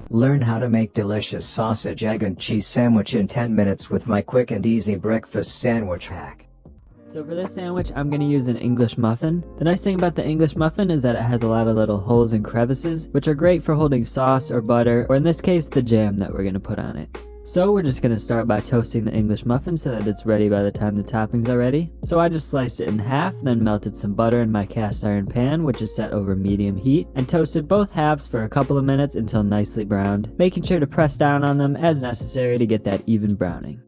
Learn how to make delicious sausage, egg, and cheese sandwich in 10 minutes with my quick and easy breakfast sandwich hack. So for this sandwich, I'm going to use an English muffin. The nice thing about the English muffin is that it has a lot of little holes and crevices, which are great for holding sauce or butter, or in this case, the jam that we're going to put on it. So we're just going to start by toasting the English muffin so that it's ready by the time the toppings are ready. So I just sliced it in half, then melted some butter in my cast iron pan, which is set over medium heat, and toasted both halves for a couple of minutes until nicely browned, making sure to press down on them as necessary to get that even browning.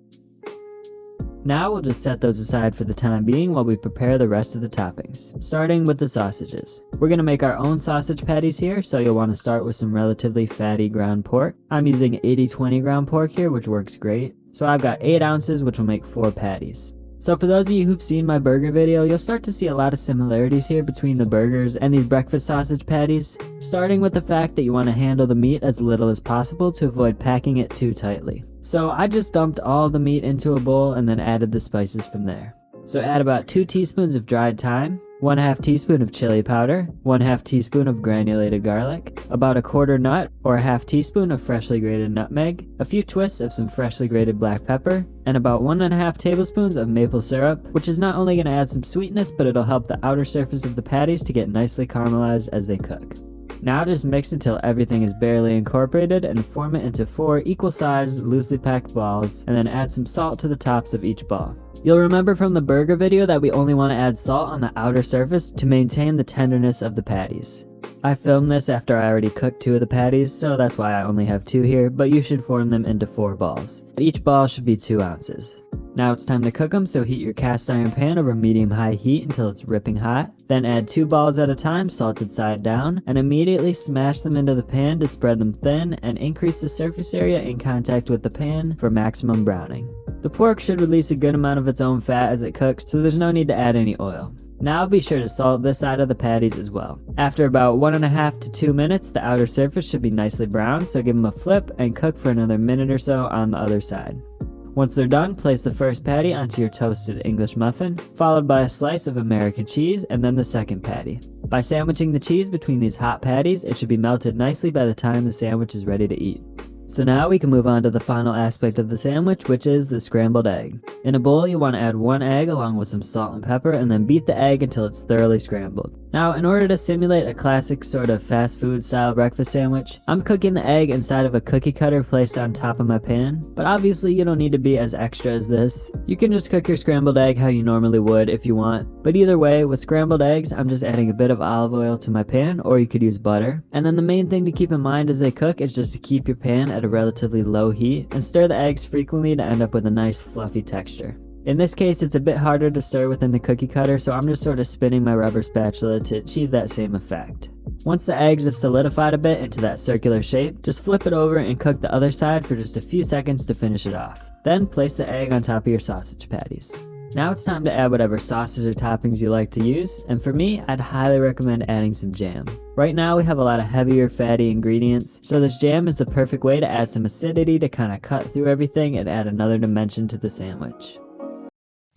Now we'll just set those aside for the time being while we prepare the rest of the toppings, starting with the sausages. We're going to make our own sausage patties here, so you'll want to start with some relatively fatty ground pork. I'm using 80-20 ground pork here, which works great. So I've got 8 ounces, which will make 4 patties. So for those of you who've seen my burger video, you'll start to see a lot of similarities here between the burgers and these breakfast sausage patties, starting with the fact that you want to handle the meat as little as possible to avoid packing it too tightly. So I just dumped all the meat into a bowl and then added the spices from there. So add about 2 teaspoons of dried thyme, 1/2 teaspoon of chili powder, 1/2 teaspoon of granulated garlic, about 1/4 nut or 1/2 teaspoon of freshly grated nutmeg, a few twists of some freshly grated black pepper, and about 1½ tablespoons of maple syrup, which is not only going to add some sweetness, but it'll help the outer surface of the patties to get nicely caramelized as they cook. Now just mix until everything is barely incorporated and form it into 4 equal-sized, loosely packed balls, and then add some salt to the tops of each ball. You'll remember from the burger video that we only want to add salt on the outer surface to maintain the tenderness of the patties. I filmed this after I already cooked 2 of the patties, so that's why I only have 2 here, but you should form them into 4 balls. Each ball should be 2 ounces. Now it's time to cook them, so heat your cast iron pan over medium-high heat until it's ripping hot. Then add 2 balls at a time, salted side down, and immediately smash them into the pan to spread them thin and increase the surface area in contact with the pan for maximum browning. The pork should release a good amount of its own fat as it cooks, so there's no need to add any oil. Now be sure to salt this side of the patties as well. After about 1½ to 2 minutes, the outer surface should be nicely browned, so give them a flip and cook for another minute or so on the other side. Once they're done, place the first patty onto your toasted English muffin, followed by a slice of American cheese and then the second patty. By sandwiching the cheese between these hot patties, it should be melted nicely by the time the sandwich is ready to eat. So now we can move on to the final aspect of the sandwich, which is the scrambled egg. In a bowl, you want to add 1 egg along with some salt and pepper and then beat the egg until it's thoroughly scrambled. Now, in order to simulate a classic sort of fast food style breakfast sandwich, I'm cooking the egg inside of a cookie cutter placed on top of my pan, but obviously you don't need to be as extra as this. You can just cook your scrambled egg how you normally would if you want, but either way, with scrambled eggs, I'm just adding a bit of olive oil to my pan, or you could use butter. And then the main thing to keep in mind as they cook is just to keep your pan at a relatively low heat and stir the eggs frequently to end up with a nice fluffy texture. In this case, it's a bit harder to stir within the cookie cutter, so I'm just sort of spinning my rubber spatula to achieve that same effect. Once the eggs have solidified a bit into that circular shape, just flip it over and cook the other side for just a few seconds to finish it off. Then place the egg on top of your sausage patties. Now it's time to add whatever sauces or toppings you like to use, and for me, I'd highly recommend adding some jam. Right now we have a lot of heavier fatty ingredients, so this jam is the perfect way to add some acidity to kind of cut through everything and add another dimension to the sandwich.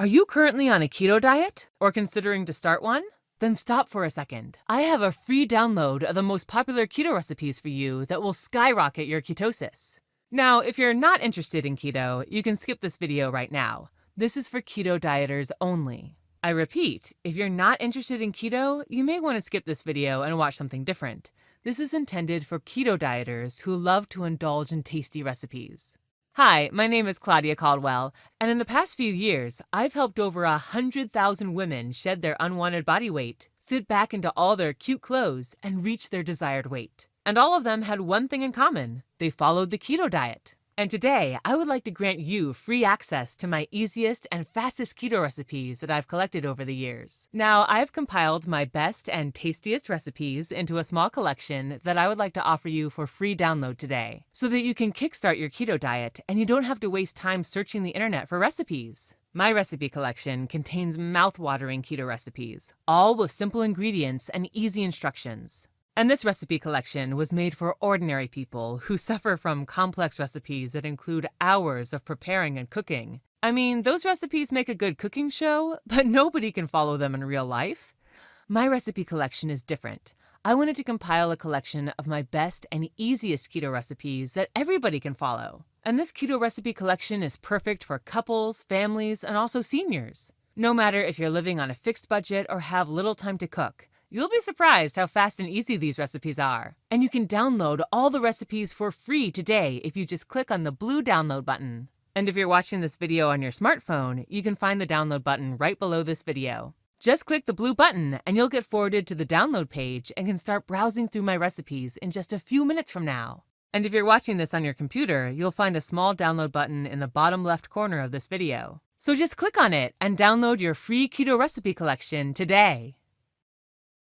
Are you currently on a keto diet or considering to start one? Then stop for a second. I have a free download of the most popular keto recipes for you that will skyrocket your ketosis. Now, if you're not interested in keto, you can skip this video right now. This is for keto dieters only. I repeat, if you're not interested in keto, you may want to skip this video and watch something different. This is intended for keto dieters who love to indulge in tasty recipes. Hi, my name is Claudia Caldwell, and in the past few years, I've helped over 100,000 women shed their unwanted body weight, fit back into all their cute clothes, and reach their desired weight. And all of them had one thing in common: they followed the keto diet. And today, I would like to grant you free access to my easiest and fastest keto recipes that I've collected over the years. Now, I've compiled my best and tastiest recipes into a small collection that I would like to offer you for free download today, so that you can kickstart your keto diet and you don't have to waste time searching the internet for recipes. My recipe collection contains mouth-watering keto recipes, all with simple ingredients and easy instructions. And this recipe collection was made for ordinary people who suffer from complex recipes that include hours of preparing and cooking. I mean, those recipes make a good cooking show, but nobody can follow them in real life. My recipe collection is different. I wanted to compile a collection of my best and easiest keto recipes that everybody can follow. And this keto recipe collection is perfect for couples, families, and also seniors. No matter if you're living on a fixed budget or have little time to cook, you'll be surprised how fast and easy these recipes are. And you can download all the recipes for free today if you just click on the blue download button. And if you're watching this video on your smartphone, you can find the download button right below this video. Just click the blue button and you'll get forwarded to the download page and can start browsing through my recipes in just a few minutes from now. And if you're watching this on your computer, you'll find a small download button in the bottom left corner of this video. So just click on it and download your free keto recipe collection today.